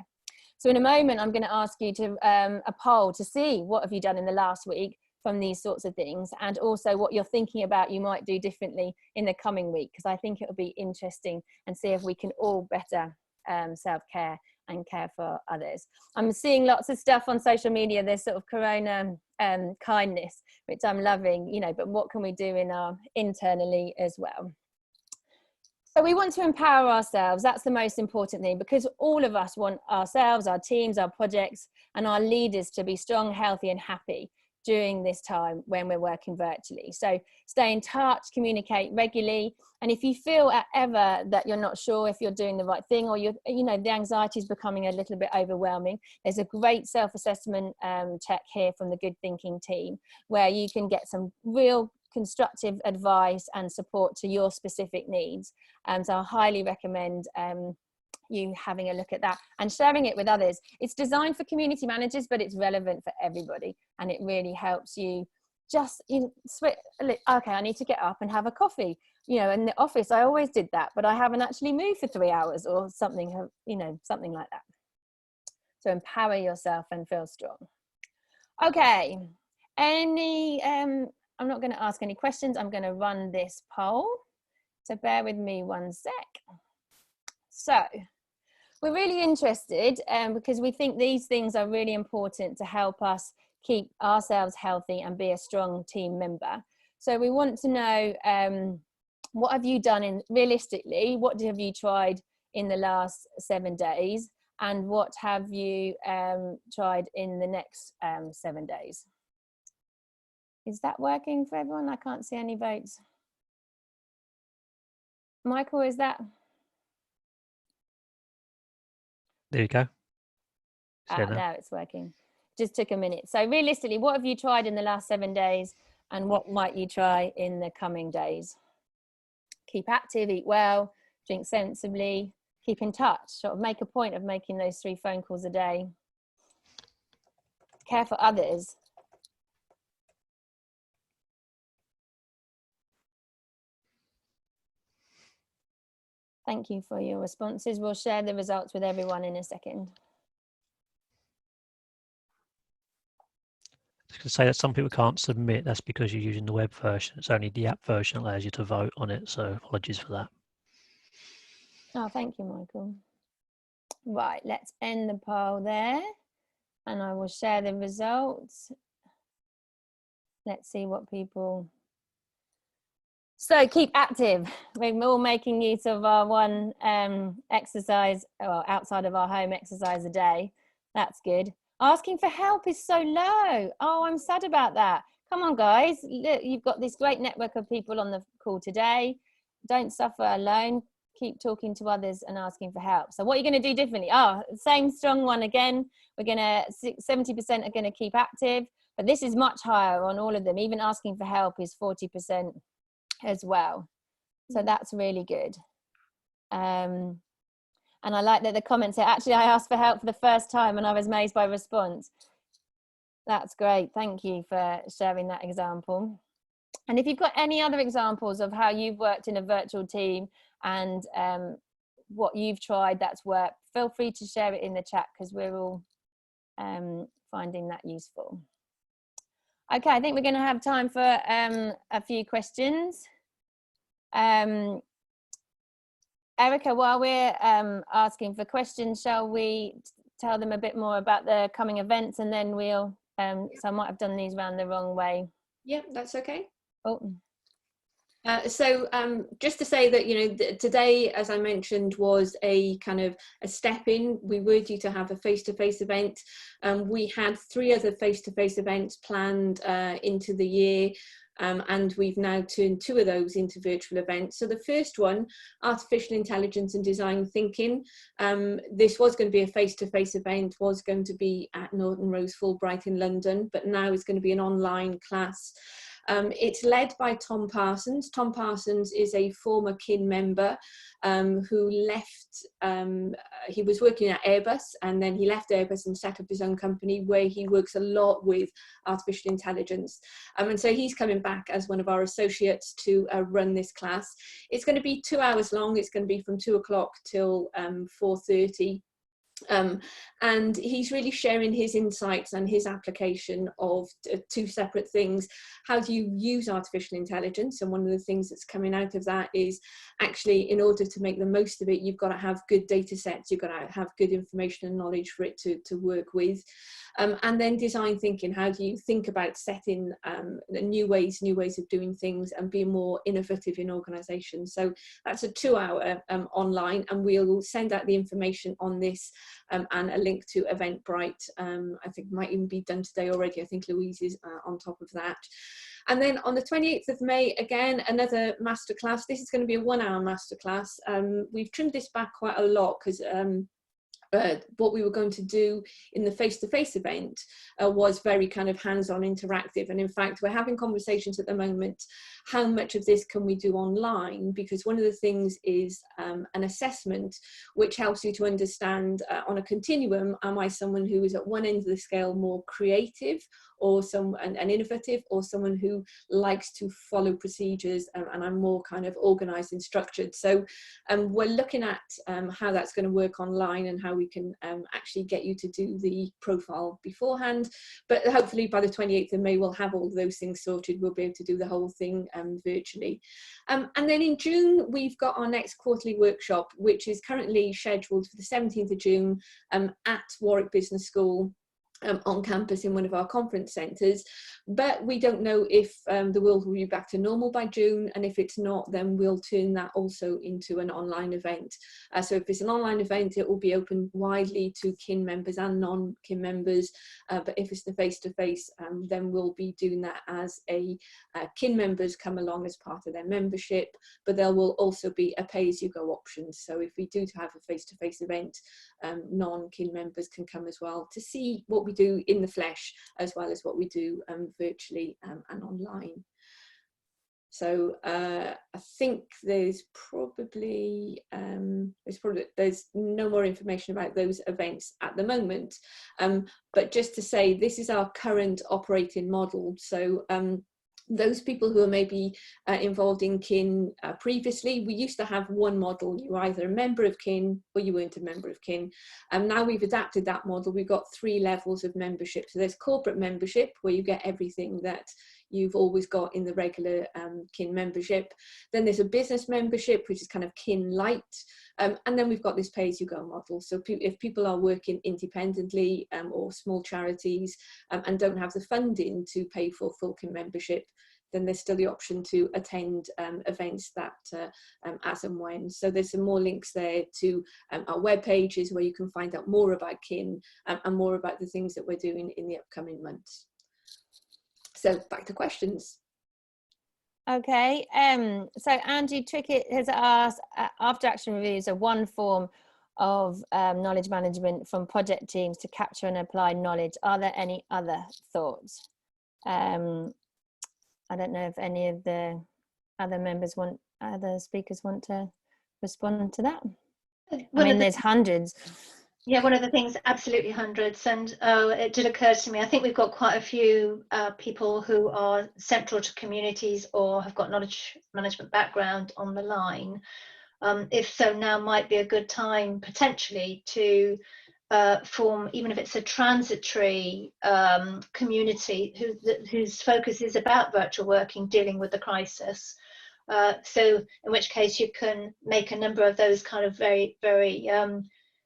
So in a moment I'm going to ask you to a poll to see what have you done in the last week from these sorts of things, and also what you're thinking about you might do differently in the coming week, because I think it'll be interesting, and see if we can all better self-care and care for others. I'm seeing lots of stuff on social media. There's sort of corona kindness, which I'm loving, you know, but what can we do internally as well? So we want to empower ourselves. That's the most important thing, because all of us want ourselves, our teams, our projects, and our leaders to be strong, healthy, and happy during this time when we're working virtually. So stay in touch, communicate regularly. And if you feel ever that you're not sure if you're doing the right thing, or the anxiety is becoming a little bit overwhelming, there's a great self-assessment check here from the Good Thinking team, where you can get some real constructive advice and support to your specific needs. So I highly recommend you having a look at that and sharing it with others. It's designed for community managers, but it's relevant for everybody, and it really helps you just okay, I need to get up and have a coffee. You know, in the office I always did that, but I haven't actually moved for 3 hours, or something, you know, something like that. So empower yourself and feel strong. Okay, I'm not going to ask any questions. I'm going to run this poll, so bear with me one sec. So we're really interested because we think these things are really important to help us keep ourselves healthy and be a strong team member. So we want to know, what have you done realistically, what have you tried in the last 7 days, and what have you tried in the next 7 days? Is that working for everyone? I can't see any votes. Michael, is that?
There you go.
Now it's working. Just took a minute. So realistically, what have you tried in the last 7 days, and what might you try in the coming days? Keep active, eat well, drink sensibly, keep in touch, sort of make a point of making those 3 phone calls a day. Care for others. Thank you for your responses. We'll share the results with everyone in a second.
I was going to say that some people can't submit. That's because you're using the web version. It's only the app version that allows you to vote on it. So apologies for that.
Oh, thank you, Michael. Right, let's end the poll there, and I will share the results. Let's see what people... So keep active. We're all making use of our one exercise, or outside of our home exercise a day. That's good. Asking for help is so low. Oh, I'm sad about that. Come on, guys. Look, you've got this great network of people on the call today. Don't suffer alone. Keep talking to others and asking for help. So what are you going to do differently? Oh, same strong one again. We're going to, 70% are going to keep active, but this is much higher on all of them. Even asking for help is 40% as well. So that's really good. And I like that the comment said, actually, I asked for help for the first time and I was amazed by response. That's great. Thank you for sharing that example. And if you've got any other examples of how you've worked in a virtual team and what you've tried that's worked, feel free to share it in the chat, because we're all finding that useful. Okay, I think we're going to have time for a few questions. Erica, while we're asking for questions, shall we tell them a bit more about the coming events, and then we'll, so I might have done these round the wrong way.
Yeah, that's okay.
Oh.
So just to say that, you know, today, as I mentioned, was a kind of a step in. We were due to have a face-to-face event. We had 3 other face-to-face events planned into the year. And we've now turned 2 of those into virtual events. So the first one, artificial intelligence and design thinking. This was going to be a face-to-face event, was going to be at Norton Rose Fulbright in London, but now it's going to be an online class. It's led by Tom Parsons. Tom Parsons is a former kin member who left, he was working at Airbus, and then he left Airbus and set up his own company where he works a lot with artificial intelligence. And so he's coming back as one of our associates to run this class. It's going to be 2 hours long. It's going to be from 2 o'clock till 4:30. And he's really sharing his insights and his application of 2 separate things. How do you use artificial intelligence? And one of the things that's coming out of that is actually, in order to make the most of it, you've got to have good data sets, you've got to have good information and knowledge for it to work with. And then design thinking. How do you think about setting new ways of doing things and being more innovative in organisations? So that's a 2-hour online, and we'll send out the information on this and a link to Eventbrite. I think might even be done today already. I think Louise is on top of that. And then on the 28th of May, again, another masterclass. This is going to be a 1-hour masterclass. We've trimmed this back quite a lot because what we were going to do in the face-to-face event was very kind of hands-on interactive. And in fact, we're having conversations at the moment, how much of this can we do online? Because one of the things is an assessment which helps you to understand on a continuum, am I someone who is at one end of the scale more creative or and innovative, or someone who likes to follow procedures and I'm more kind of organized and structured? So we're looking at how that's going to work online and how we can actually get you to do the profile beforehand. But hopefully by the 28th of May, we'll have all those things sorted. We'll be able to do the whole thing virtually. And then in June, we've got our next quarterly workshop, which is currently scheduled for the 17th of June at Warwick Business School. On campus in one of our conference centres, but we don't know if the world will be back to normal by June, and if it's not, then we'll turn that also into an online event. So if it's an online event, it will be open widely to kin members and non-kin members, but if it's the face-to-face, then we'll be doing that as a kin members come along as part of their membership, but there will also be a pay-as-you-go option. So if we do have a face-to-face event, non-kin members can come as well to see what we do in the flesh, as well as what we do virtually and online. So I think there's no more information about those events at the moment. But just to say, this is our current operating model. So those people who are maybe involved in kin previously, we used to have one model. You were either a member of kin or you weren't a member of kin. Now we've adapted that model. We've got 3 levels of membership. So there's corporate membership, where you get everything that you've always got in the regular kin membership. Then there's a business membership, which is kind of kin light. And then we've got this pay-as-you-go model. So if people are working independently or small charities and don't have the funding to pay for full kin membership, then there's still the option to attend events that as and when. So there's some more links there to our web pages where you can find out more about kin and more about the things that we're doing in the upcoming months. So back to questions.
Okay, so Angie Trickett has asked, Afteraction reviews are one form of knowledge management from project teams to capture and apply knowledge. Are there any other thoughts? I don't know if any of the other speakers want to respond to that. I mean, there's hundreds.
Yeah, one of the things, absolutely hundreds. And it did occur to me, I think we've got quite a few people who are central to communities or have got knowledge management background on the line. If so, now might be a good time potentially to form, even if it's a transitory community whose focus is about virtual working, dealing with the crisis. So in which case you can make a number of those kind of very, very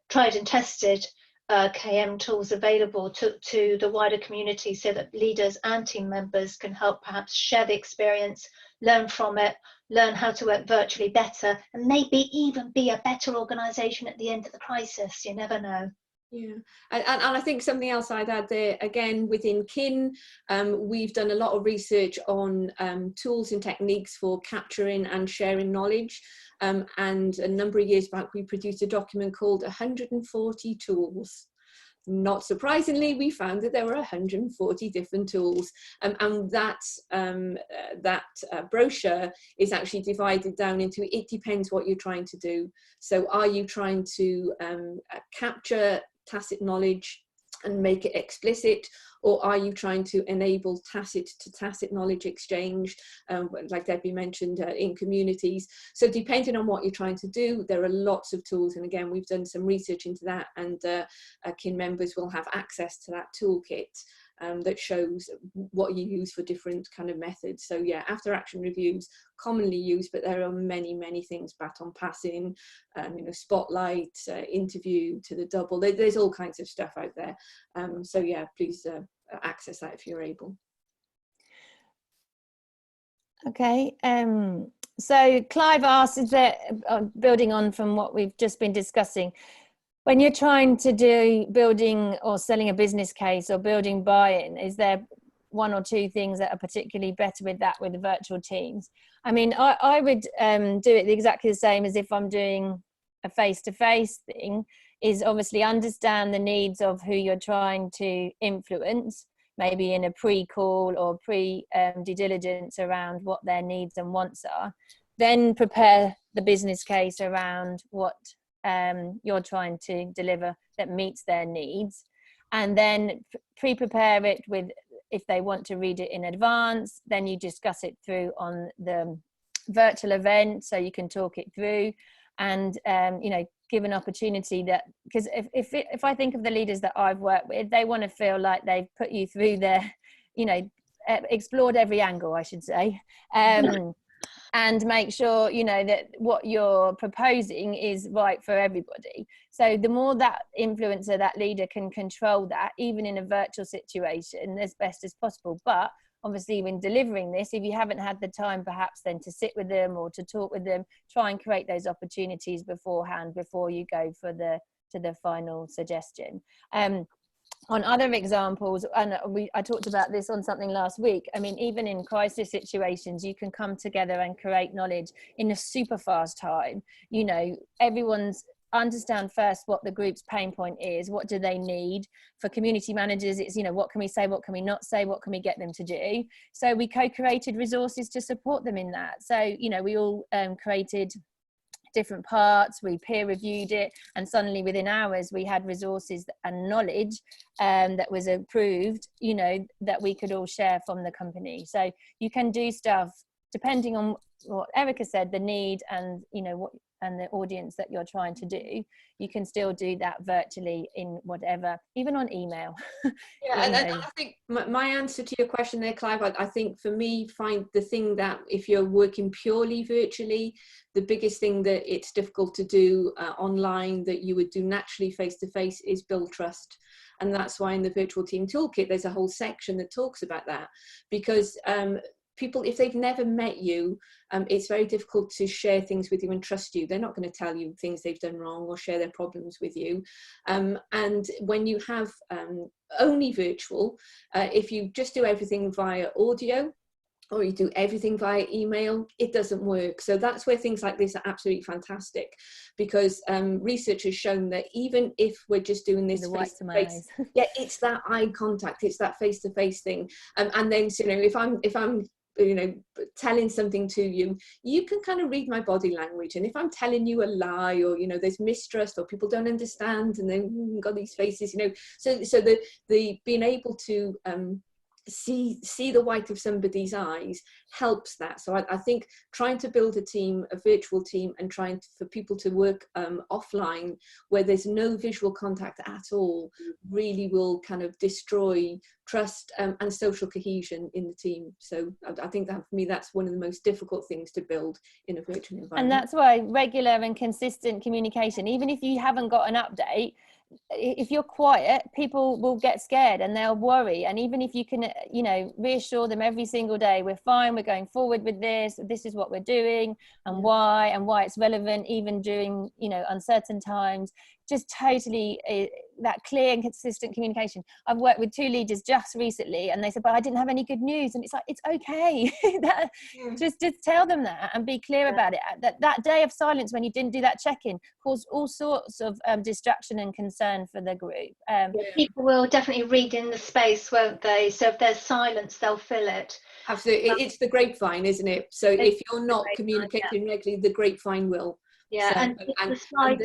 tried and tested KM tools available to the wider community, so that leaders and team members can help perhaps share the experience, learn from it, learn how to work virtually better, and maybe even be a better organisation at the end of the crisis. You never know.
Yeah, and I think something else I'd add there, again, within kin, we've done a lot of research on tools and techniques for capturing and sharing knowledge. And a number of years back, we produced a document called 140 Tools. Not surprisingly, we found that there were 140 different tools, and that brochure is actually divided down into, it depends what you're trying to do. So are you trying to capture tacit knowledge and make it explicit, or are you trying to enable tacit to tacit knowledge exchange, like Debbie mentioned, in communities? So depending on what you're trying to do, there are lots of tools, and again, we've done some research into that, and kin members will have access to that toolkit that shows what you use for different kind of methods. So yeah, Afteraction reviews commonly used, but there are many, many things: baton passing, you know, spotlight, interview to the double. There's all kinds of stuff out there. So yeah, please access that if you're able.
Okay, so Clive asks, is there, building on from what we've just been discussing, when you're trying to do building or selling a business case or building buy-in, is there one or two things that are particularly better with that, with the virtual teams? I mean, I would do it exactly the same as if I'm doing a face-to-face thing, is obviously understand the needs of who you're trying to influence, maybe in a pre-call or pre-due diligence around what their needs and wants are. Then prepare the business case around what you're trying to deliver that meets their needs, and then pre-prepare it with, if they want to read it in advance, then you discuss it through on the virtual event so you can talk it through, and you know, give an opportunity that, because if I think of the leaders that I've worked with, they want to feel like they've put you through their, you know, explored every angle, I should say, and make sure, you know, that what you're proposing is right for everybody. So the more that influencer, that leader can control that, even in a virtual situation, as best as possible. But obviously when delivering this, if you haven't had the time perhaps then to sit with them or to talk with them, try and create those opportunities beforehand before you go for the final suggestion. On other examples, and I talked about this on something last week, I mean, even in crisis situations, you can come together and create knowledge in a super fast time. You know, everyone's understand first what the group's pain point is, what do they need. For community managers, it's, you know, what can we say, what can we not say, what can we get them to do? So we co-created resources to support them in that. So, you know, we all created different parts, we peer reviewed it, and suddenly within hours we had resources and knowledge that was approved, you know, that we could all share from the company. So you can do stuff depending on what Erica said, the need and, you know, what and the audience that you're trying to do. You can still do that virtually in whatever, even on email.
Yeah, and I think my answer to your question there, Clive, I think for me, find the thing that if you're working purely virtually, the biggest thing that it's difficult to do online that you would do naturally face-to-face is build trust. And that's why in the virtual team toolkit, there's a whole section that talks about that, because people, if they've never met you, it's very difficult to share things with you and trust you. They're not going to tell you things they've done wrong or share their problems with you. And when you have only virtual, if you just do everything via audio, or you do everything via email, it doesn't work. So that's where things like this are absolutely fantastic, because research has shown that even if we're just doing this face-to-face, yeah, it's that eye contact, it's that face-to-face thing. And then, you know, if I'm you know, telling something to you, you can kind of read my body language. And if I'm telling you a lie, or, you know, there's mistrust, or people don't understand, and then got these faces, you know, so the being able to see the white of somebody's eyes helps that. So I think trying to build a team, a virtual team, and trying for people to work offline where there's no visual contact at all really will kind of destroy trust and social cohesion in the team. So I think that for me, that's one of the most difficult things to build in a virtual environment.
And that's why regular and consistent communication, even if you haven't got an update, if you're quiet, people will get scared and they'll worry. And even if you can, you know, reassure them every single day, we're fine, we're going forward with this is what we're doing, and why it's relevant, even during, you know, uncertain times. Just totally that clear and consistent communication. I've worked with 2 leaders just recently, and they said, but I didn't have any good news. And it's like, it's okay. Just tell them that and be clear about it. That day of silence when you didn't do that check-in caused all sorts of distraction and concern for the group.
People will definitely read in the space, won't they? So if there's silence, they'll fill it.
Absolutely. It's the grapevine, isn't it? So if you're not communicating regularly, the grapevine will.
Yeah.
So,
and the slide,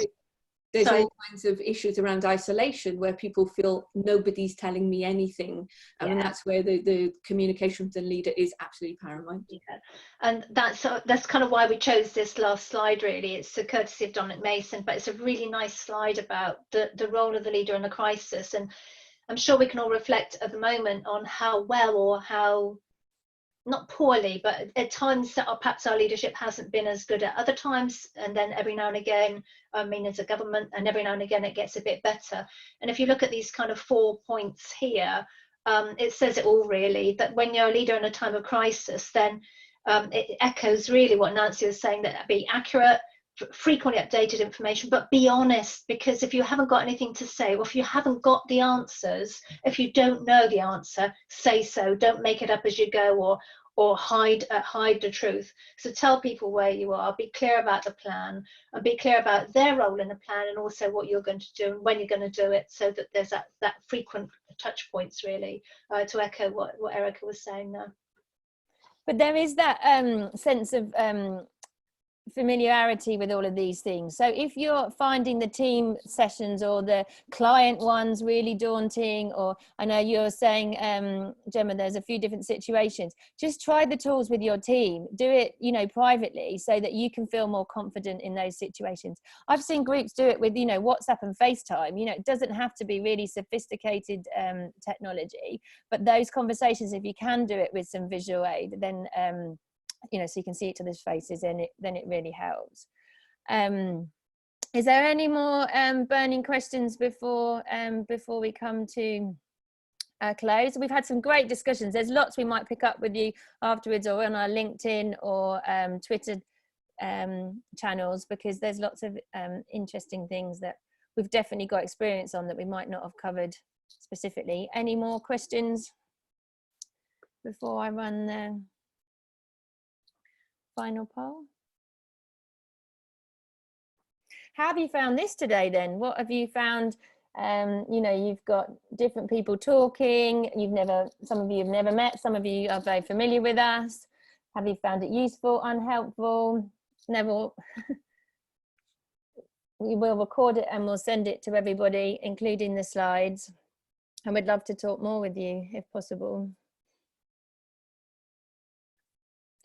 there's all kinds of issues around isolation where people feel nobody's telling me anything. And that's where the communication with the leader is absolutely paramount.
Yeah. And that's kind of why we chose this last slide, really. It's a courtesy of Dominic Mason, but it's a really nice slide about the role of the leader in a crisis. And I'm sure we can all reflect at the moment on how well, or how not poorly, but at times that perhaps our leadership hasn't been as good at other times. And then every now and again, I mean, as a government, and every now and again it gets a bit better. And if you look at these kind of 4 points here, it says it all, really, that when you're a leader in a time of crisis, then it echoes really what Nancy was saying, that be accurate, frequently updated information, but be honest, because if you haven't got anything to say, or if you haven't got the answers, if you don't know the answer, say so. Don't make it up as you go, or hide the truth. So tell people where you are, be clear about the plan, and be clear about their role in the plan, and also what you're going to do and when you're going to do it, so that there's that frequent touch points, really, to echo what Erica was saying there.
But there is that sense of familiarity with all of these things. So if you're finding the team sessions or the client ones really daunting, or I know you're saying, Gemma, there's a few different situations, just try the tools with your team. Do it, you know, privately, so that you can feel more confident in those situations. I've seen groups do it with, you know, WhatsApp and FaceTime. You know, it doesn't have to be really sophisticated technology, but those conversations, if you can do it with some visual aid, then you know, so you can see each other's faces, then it really helps. Is there any more burning questions before we come to close? We've had some great discussions. There's lots we might pick up with you afterwards, or on our LinkedIn or Twitter channels, because there's lots of interesting things that we've definitely got experience on that we might not have covered specifically. Any more questions before I run the final poll? How have you found this today then? What have you found? You know, you've got different people talking. Some of you have never met, some of you are very familiar with us. Have you found it useful, unhelpful? Never. We will record it and we'll send it to everybody, including the slides. And we'd love to talk more with you if possible.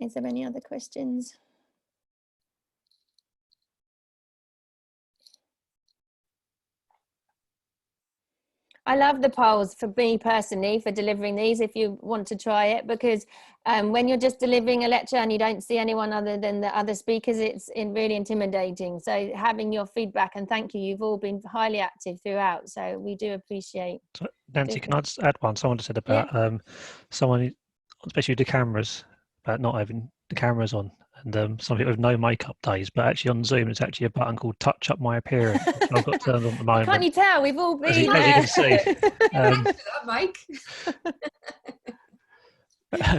Is there any other questions? I love the polls, for me personally, for delivering these, if you want to try it, because when you're just delivering a lecture and you don't see anyone other than the other speakers, it's really intimidating. So having your feedback, and thank you, you've all been highly active throughout, so we do appreciate.
So, Nancy, can I just add one? Someone said about someone, especially with the cameras, about not having the cameras on, and some people have no makeup days, but actually on Zoom it's actually a button called touch up my appearance, which I've got turned on at the moment.
Can't you tell? We've all been
as you can see.
That, Mike.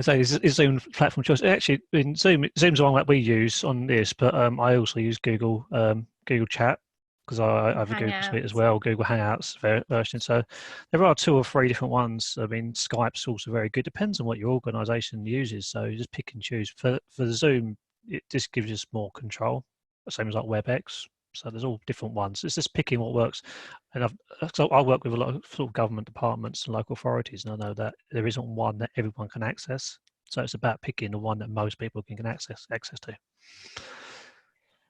So it's Zoom platform choice. Actually, in Zoom's the one that we use on this, but I also use Google Chat, because I have a Google Suite as well, Google Hangouts version. So there are 2 or 3 different ones. I mean, Skype's also very good. Depends on what your organisation uses. So you just pick and choose. For the Zoom, it just gives us more control. Same as like WebEx. So there's all different ones. It's just picking what works. And I work with a lot of sort of government departments and local authorities, and I know that there isn't one that everyone can access. So it's about picking the one that most people can access to.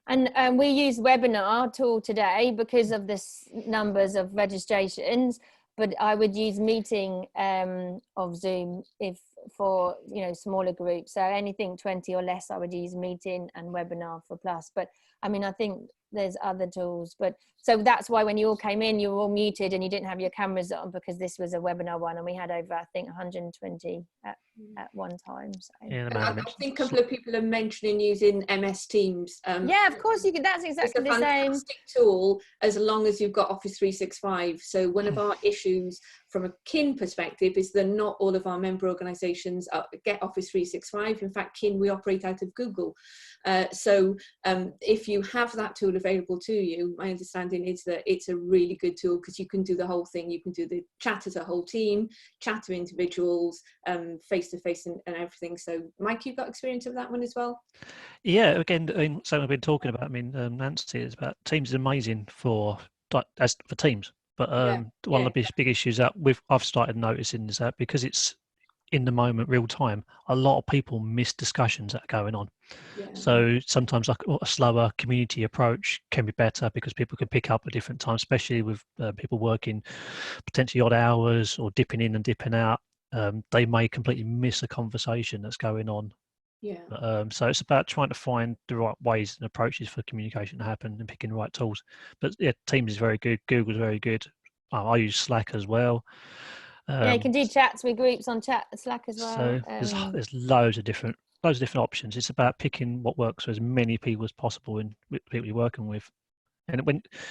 And we use webinar tool today because of this numbers of registrations, but I would use meeting of Zoom if for smaller groups. So anything 20 or less, I would use meeting and webinar for plus. But I mean, I think there's other tools, but so that's why when you all came in, you were all muted and you didn't have your cameras on, because this was a webinar one, and we had over, I think, 120 at one time. So
yeah,
I think a couple of people are mentioning using MS Teams.
Yeah, of course you could. That's exactly the same.
It's a fantastic tool as long as you've got Office 365. So one of our issues from a kin perspective is that not all of our member organisations get Office 365. In fact, kin, we operate out of Google. So if you have that tool available to you, my understanding is that it's a really good tool, because you can do the whole thing. You can do the chat as a whole team, chat to individuals, face to face and everything. So Mike, you've got experience of that one as well?
Yeah, again, something I've been talking about. I mean, Nancy, is about Teams is amazing for Teams, but one of the big issues that I've started noticing is that because it's in the moment, real time, a lot of people miss discussions that are going on. Yeah. So sometimes like a slower community approach can be better, because people can pick up at different times, especially with people working potentially odd hours or dipping in and dipping out. They may completely miss a conversation that's going on. Yeah. So it's about trying to find the right ways and approaches for communication to happen and picking the right tools. But yeah, Teams is very good. Google's very good. I use Slack as well.
Yeah, you can do chats with groups on Slack as well.
So there's loads of different options. It's about picking what works for as many people as possible and people you're working with. And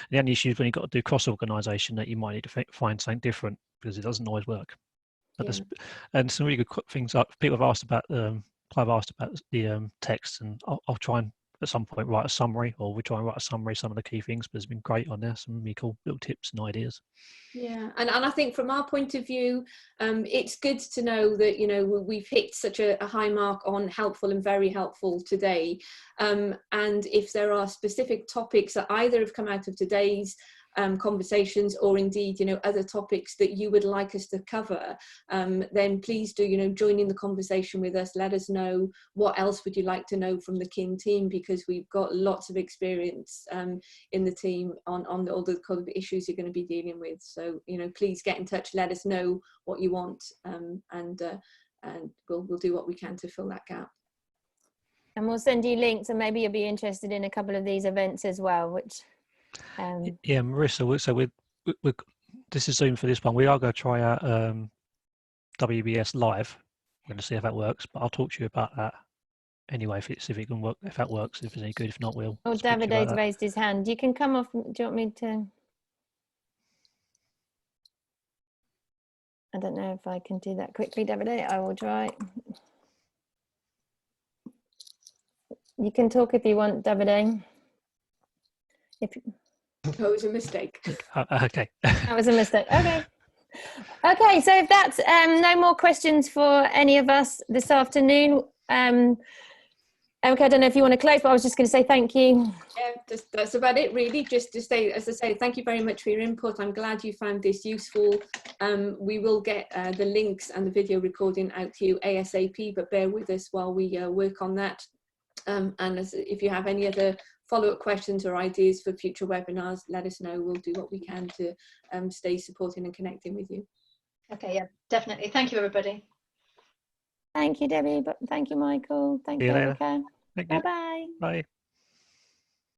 the only issue is when you've got to do cross organisation, that you might need to find something different, because it doesn't always work. But and some really good things people have asked about. Clive asked about the text, and I'll try and at some point write a summary, or we try and write a summary, some of the key things. But it's been great on there, some really cool little tips and ideas.
Yeah, and I think from our point of view, it's good to know that we've hit such a high mark on helpful and very helpful today. And if there are specific topics that either have come out of today's conversations, or indeed other topics that you would like us to cover, then please do join in the conversation with us. Let us know what else would you like to know from the kin team, because we've got lots of experience in the team on all the kind of issues you're going to be dealing with. So please get in touch, let us know what you want, and we'll do what we can to fill that gap.
And we'll send you links, and maybe you'll be interested in a couple of these events as well, which
yeah, Marissa, so we this is Zoom for this one. We are going to try out WBS Live. We're going to see if that works, but I'll talk to you about that anyway, if it can work, if that works, if it's any good. If not, we'll
Davide's raised his hand. You can come off. Do you want me to? I don't know if I can do that quickly, Davide. I will try. You can talk if you want, Davide.
Oh, it was a mistake.
Okay.
That was a mistake. Okay. Okay, so if that's no more questions for any of us this afternoon. Okay, I don't know if you want to close, but I was just going to say thank you.
Yeah, that's about it really. Just to say, as I say, thank you very much for your input. I'm glad you found this useful. We will get the links and the video recording out to you ASAP, but bear with us while we work on that. And if you have any other follow-up questions or ideas for future webinars, let us know. We'll do what we can to stay supporting and connecting with you.
Okay, yeah, definitely. Thank you, everybody.
Thank you, Debbie. Thank you, Michael. Thank you, Erica.
Thank you.
Bye-bye.
Bye.